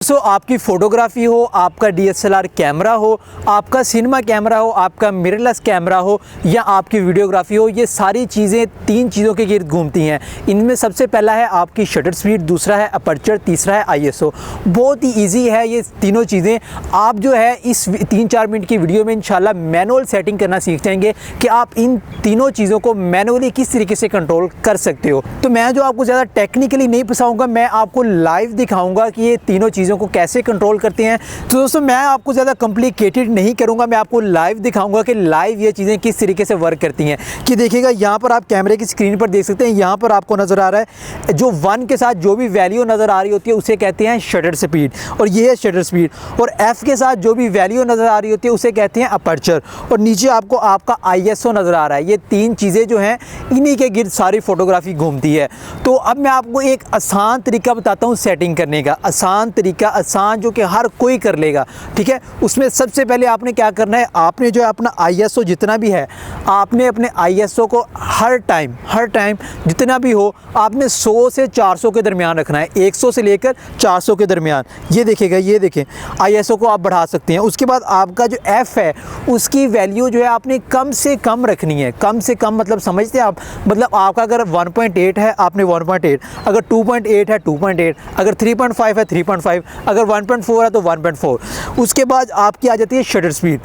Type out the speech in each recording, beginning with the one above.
आपकी फ़ोटोग्राफ़ी हो, आपका DSLR कैमरा हो, आपका सिनेमा कैमरा हो, आपका मिररलेस कैमरा हो या आपकी वीडियोग्राफी हो, ये सारी चीज़ें तीन चीज़ों के गिर्द घूमती हैं। इनमें सबसे पहला है आपकी शटर स्पीड, दूसरा है अपर्चर, तीसरा है ISO। बहुत ही ईजी है ये तीनों चीज़ें। आप जो है इस 3-4 मिनट की वीडियो में इंशाल्लाह मैनुअल सेटिंग करना सीख जाएंगे कि आप इन तीनों चीज़ों को मैनुअली किस तरीके से कंट्रोल कर सकते हो। तो मैं जो आपको ज़्यादा टेक्निकली नहीं फंसाऊँगा, मैं आपको लाइव दिखाऊँगा कि ये तीनों चीज़ों को कैसे कंट्रोल करते हैं। तो दोस्तों मैं आपको ज़्यादा कॉम्प्लिकेटेड नहीं करूंगा, मैं आपको लाइव दिखाऊंगा कि लाइव ये चीज़ें किस तरीके से वर्क करती हैं। कि देखिएगा यहाँ पर आप कैमरे की स्क्रीन पर देख सकते हैं, यहाँ पर आपको नज़र आ रहा है जो 1 के साथ जो भी वैल्यू नज़र आ रही होती है उसे कहते हैं शटर स्पीड, और ये है शटर स्पीड। और F के साथ जो भी वैल्यू नज़र आ रही होती है उसे कहते हैं अपर्चर, और नीचे आपको आपका ISO नज़र आ रहा है। ये तीन चीज़ें जो हैं इन्हीं के गिर्द सारी फोटोग्राफी घूमती है। तो अब मैं आपको एक आसान तरीका बताता हूँ सेटिंग करने का, आसान तरीका, आसान जो कि हर कोई कर लेगा, ठीक है। उसमें सबसे पहले आपने क्या करना है, आपने जो है अपना ISO जितना भी है, आपने अपने ISO को हर टाइम जितना भी हो आपने 100 से 400 के दरमियान रखना है, 100 से लेकर 400 के दरमियान। ये देखिएगा, ये देखें ISO को आप बढ़ा सकते हैं। उसके बाद आपका जो F है उसकी वैल्यू जो है आपने कम से कम रखनी है। कम से कम मतलब समझते हैं आप, मतलब आपका अगर 1.8 है आपने 1.8, अगर 2.8 है 2.8, अगर 3.5 है 3.5, अगर 1.4 है तो 1.4। उसके बाद आपकी आ जाती है शटर स्पीड।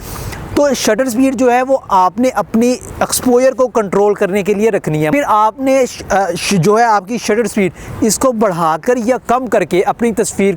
तो शटर स्पीड जो है वो आपने अपनी एक्सपोजर को कंट्रोल करने के लिए रखनी है। फिर आपने जो है आपकी शटर स्पीड इसको बढ़ाकर या कम करके अपनी तस्वीर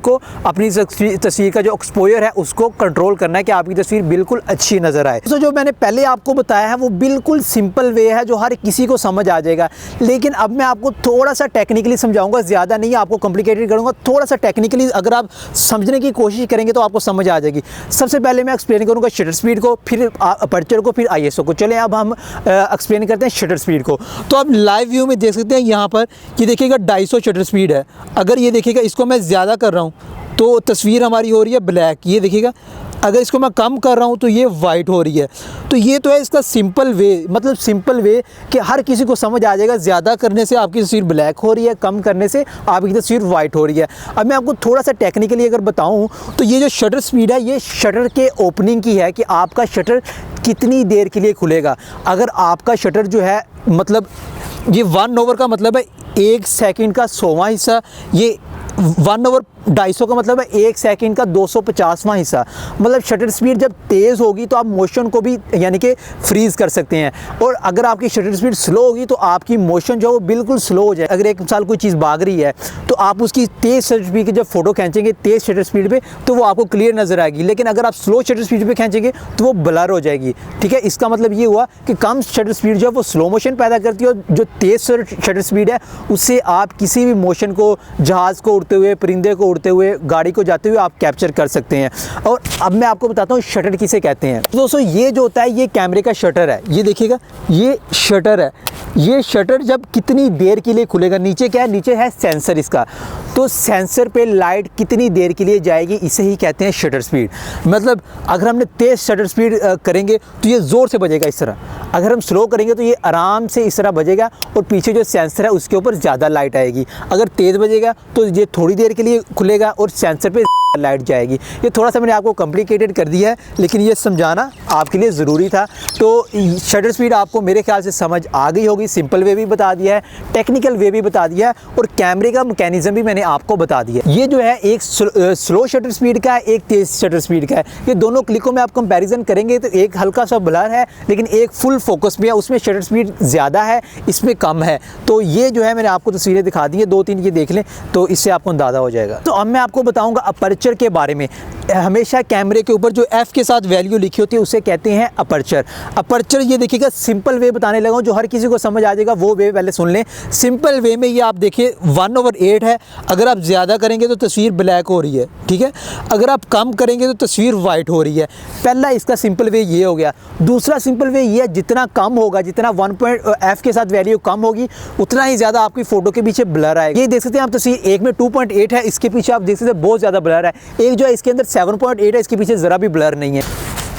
का जो एक्सपोजर है उसको कंट्रोल करना है कि आपकी तस्वीर बिल्कुल अच्छी नज़र आए। तो जो मैंने पहले आपको बताया है वो बिल्कुल सिंपल वे है जो हर किसी को समझ आ जाएगा, लेकिन अब मैं आपको थोड़ा सा टेक्निकली समझाऊंगा, ज़्यादा नहीं आपको कॉम्प्लिकेटेड करूँगा, थोड़ा सा टेक्निकली अगर आप समझने की कोशिश करेंगे तो आपको समझ आ जाएगी। सबसे पहले मैं एक्सप्लेन करूँगा शटर स्पीड को, फिर अपर्चर को, फिर ISO को। चलें अब हम एक्सप्लेन करते हैं शटर स्पीड को। तो अब लाइव व्यू में देख सकते हैं यहाँ पर ये देखिएगा 250 शटर स्पीड है। अगर ये देखिएगा इसको मैं ज़्यादा कर रहा हूँ तो तस्वीर हमारी हो रही है ब्लैक, ये देखिएगा। अगर इसको मैं कम कर रहा हूँ तो ये वाइट हो रही है। तो ये तो है इसका सिंपल वे, मतलब सिंपल वे कि हर किसी को समझ आ जाएगा। ज़्यादा करने से आपकी तस्वीर ब्लैक हो रही है, कम करने से आपकी तस्वीर वाइट हो रही है। अब मैं आपको थोड़ा सा टेक्निकली अगर बताऊँ तो ये जो शटर स्पीड है ये शटर के ओपनिंग की है कि आपका शटर कितनी देर के लिए खुलेगा। अगर आपका शटर जो है मतलब ये 1/2 का मतलब है 1 सेकंड का 100वां हिस्सा, ये 1/250 का मतलब है 1 सेकंड का 250वां हिस्सा। मतलब शटर स्पीड जब तेज़ होगी तो आप मोशन को भी यानी कि फ्रीज़ कर सकते हैं, और अगर आपकी शटर स्पीड स्लो होगी तो आपकी मोशन जो है वो बिल्कुल स्लो हो जाए। अगर एक मिसाल कोई चीज़ भाग रही है तो आप उसकी तेज़ शटर स्पीड की जब फोटो खींचेंगे तेज़ शटर स्पीड पे तो वो आपको क्लियर नज़र आएगी, लेकिन अगर आप स्लो शटर स्पीड पे खींचेंगे तो वो ब्लर हो जाएगी, ठीक है। इसका मतलब ये हुआ कि कम शटर स्पीड जो है वो स्लो मोशन पैदा करती है, और जो तेज़ शटर स्पीड है उससे आप किसी भी मोशन को, जहाज़ को उड़ते हुए, परिंदे को उड़ते हुए, गाड़ी को जाते हुए आप कैप्चर कर सकते हैं। और अब मैं आपको बताता हूँ शटर किसे कहते हैं। तो दोस्तों ये जो होता है ये कैमरे का शटर है, ये देखिएगा ये शटर है। ये शटर जब कितनी देर के लिए खुलेगा, नीचे क्या है, नीचे है सेंसर इसका, तो सेंसर पे लाइट कितनी देर के लिए जाएगी इसे ही कहते हैं शटर स्पीड। मतलब अगर हमने तेज़ शटर स्पीड करेंगे तो ये ज़ोर से बजेगा इस तरह, अगर हम स्लो करेंगे तो ये आराम से इस तरह बजेगा, और पीछे जो सेंसर है उसके ऊपर ज़्यादा लाइट आएगी। अगर तेज़ बजेगा तो ये थोड़ी देर के लिए खुलेगा और सेंसर पे लाइट जाएगी। ये थोड़ा सा मैंने आपको कॉम्प्लिकेटेड कर दिया है, लेकिन ये समझाना आपके लिए ज़रूरी था। तो शटर स्पीड आपको मेरे ख्याल से समझ आ गई होगी। सिंपल वे भी बता दिया है, टेक्निकल वे भी बता दिया है, और कैमरे का मैकेनिज्म भी मैंने आपको बता दिया। ये जो है एक स्लो शटर स्पीड का है, एक तेज़ शटर स्पीड का है। ये दोनों क्लिकों में आप कंपैरिजन करेंगे तो एक हल्का सा ब्लर है, लेकिन एक फुल फोकस में है, उसमें शटर स्पीड ज़्यादा है, इसमें कम है। तो ये जो है मैंने आपको तस्वीरें दिखा दी है 2-3, ये देख लें तो इससे आपको अंदाज़ा हो जाएगा। तो अब मैं आपको बताऊँगा अपर्चर के बारे में। हमेशा कैमरे के ऊपर जो F के साथ वैल्यू लिखी होती है उसे कहते हैं अपर्चर। अपर्चर ये देखिएगा सिंपल वे बताने लगा हूँ जो हर किसी को समझ आ जाएगा, वो वे पहले सुन लें। सिंपल वे में ये आप देखिए 1/8 है। अगर आप ज़्यादा करेंगे तो तस्वीर ब्लैक हो रही है, ठीक है। अगर आप कम करेंगे तो तस्वीर वाइट हो रही है। पहला इसका सिंपल वे ये हो गया। दूसरा सिंपल वे ये है जितना कम होगा, जितना F के साथ वैल्यू कम होगी उतना ही ज़्यादा आपकी फ़ोटो के पीछे ब्लर आएगा। ये देख सकते हैं आप तस्वीर, एक में 2.8 है, इसके पीछे आप देख सकते हैं बहुत ज़्यादा ब्लर है। एक जो है इसके अंदर 7.8 है, इसके पीछे ज़रा भी ब्लर नहीं है।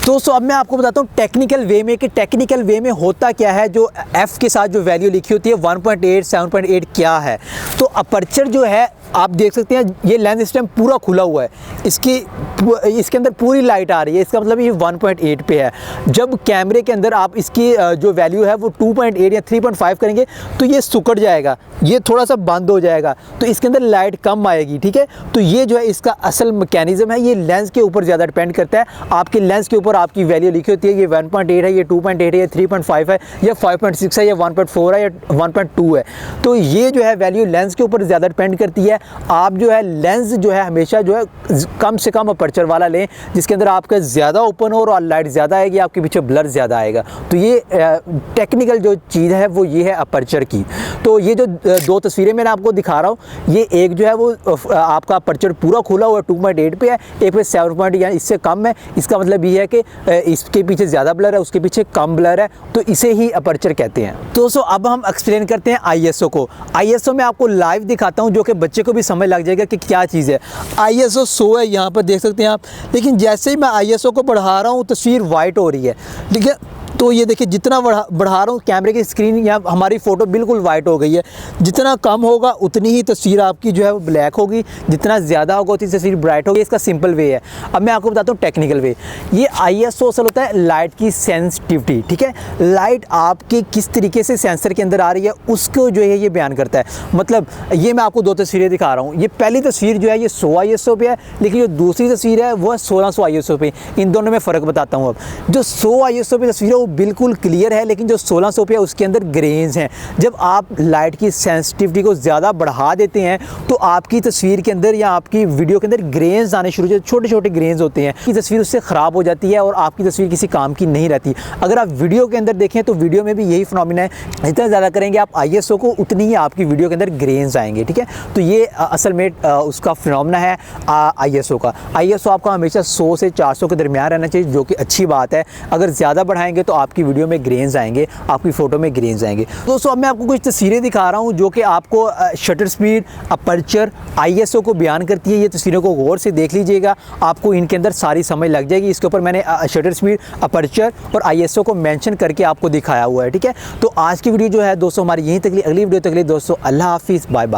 दोस्तों अब मैं आपको बताता हूँ टेक्निकल वे में कि टेक्निकल वे में होता क्या है। जो F के साथ जो वैल्यू लिखी होती है 1.8, 7.8 क्या है। तो अपर्चर जो है आप देख सकते हैं ये लेंस इस टाइम पूरा खुला हुआ है, इसके अंदर पूरी लाइट आ रही है, इसका मतलब ये 1.8 पे है। जब कैमरे के अंदर आप इसकी जो वैल्यू है वो 2.8 या 3.5 करेंगे तो ये सुकड़ जाएगा, ये थोड़ा सा बंद हो जाएगा, तो इसके अंदर लाइट कम आएगी, ठीक है। तो ये जो है इसका असल मैकेनिज्म है, ये लेंस के ऊपर ज़्यादा डिपेंड करता है। आपके लेंस के ऊपर आपकी वैल्यू लिखी होती है, ये 1.8 है, ये 2.8 है, ये 3.5 है, या 5.6 है, या 1.4 है, या 1.2 है। तो ये जो है वैल्यू लेंस के ऊपर ज़्यादा डिपेंड करती है। आप जो है लेंस जो है हमेशा जो है कम से कम अपर्चर वाला लें, जिसके अंदर आपका ज़्यादा ओपन हो और लाइट ज़्यादा आएगी, आपके पीछे ब्लर ज़्यादा आएगा। तो ये टेक्निकल जो चीज़ है वो ये है अपर्चर की। तो ये जो दो तस्वीरें मैंने आपको दिखा रहा हूँ, ये एक जो है वो आपका अपर्चर पूरा खुला हुआ 2.8 पे है, एक पे 7 पॉइंट या इससे कम है। इसका मतलब ये है कि इसके पीछे ज़्यादा ब्लर है, उसके पीछे कम ब्लर है, तो इसे ही अपर्चर कहते हैं। तो दोस्तों अब हम एक्सप्लेन करते हैं ISO को। ISO में आपको लाइव दिखाता हूँ, जो कि बच्चे को भी समझ लग जाएगा कि क्या चीज़ है। ISO 100 है, यहाँ पर देख सकते हैं आप, लेकिन जैसे ही मैं ISO को बढ़ा रहा हूँ तस्वीर वाइट हो रही है, ठीक है। तो ये देखिए जितना बढ़ा रहा हूँ कैमरे की स्क्रीन, यहाँ हमारी फ़ोटो बिल्कुल वाइट हो गई है। जितना कम होगा उतनी ही तस्वीर आपकी जो है वो ब्लैक होगी, जितना ज़्यादा होगा उतनी तस्वीर ब्राइट होगी। इसका सिंपल वे है। अब मैं आपको बताता हूँ टेक्निकल वे। ये ISO असल होता है लाइट की सेंसिटिविटी, ठीक है। लाइट आपके किस तरीके से सेंसर के अंदर आ रही है उसको जो है ये बयान करता है। मतलब ये मैं आपको दो तस्वीरें दिखा रहा हूँ। ये पहली तस्वीर जो है ये 100 ISO पे है, लेकिन जो दूसरी तस्वीर है वो है 1600 ISO पे। इन दोनों में फ़र्क बताता हूँ। अब जो 100 ISO पे तस्वीर है वो बिल्कुल क्लियर है, लेकिन जो 1600 पे है उसके अंदर ग्रेन्स हैं। जब आप लाइट की सेंसिटिविटी को ज़्यादा बढ़ा देते हैं तो आपकी तस्वीर के अंदर या आपकी वीडियो के अंदर ग्रेन्स आने शुरू हो जाते हैं, छोटे छोटे ग्रेन्स होते हैं। ये तस्वीर उससे ख़राब हो जाती है और आपकी तस्वीर किसी काम की नहीं रहती। अगर आप वीडियो के अंदर देखें तो वीडियो में भी यही फिनोमिना है, जितना ज़्यादा करेंगे आप ISO को उतनी ही आपकी वीडियो के अंदर ग्रेन्स आएंगे, ठीक है। तो ये असल में उसका फिनोमिना है ISO का। ISO आपका हमेशा 100 से 400 के दरमियान रहना चाहिए, जो कि अच्छी बात है। अगर ज़्यादा बढ़ाएंगे तो आपकी वीडियो में ग्रेन्स आएंगे, आपकी फ़ोटो में ग्रेन्स आएंगे। दोस्तों अब मैं आपको कुछ तस्वीरें दिखा रहा हूँ जो कि आपको शटर स्पीड, अपर्चर, ISO को बयान करती है। ये तस्वीरों को गौर से देख लीजिएगा, आपको इनके अंदर सारी समझ लग जाएगी। इसके ऊपर मैंने शटर स्पीड, अपर्चर और ISO को मेंशन करके आपको दिखाया हुआ है, ठीक है। तो आज की वीडियो जो है दोस्तों हमारी यहीं तक, अगली वीडियो तक दोस्तों अल्लाह हाफिज़, बाय बाय।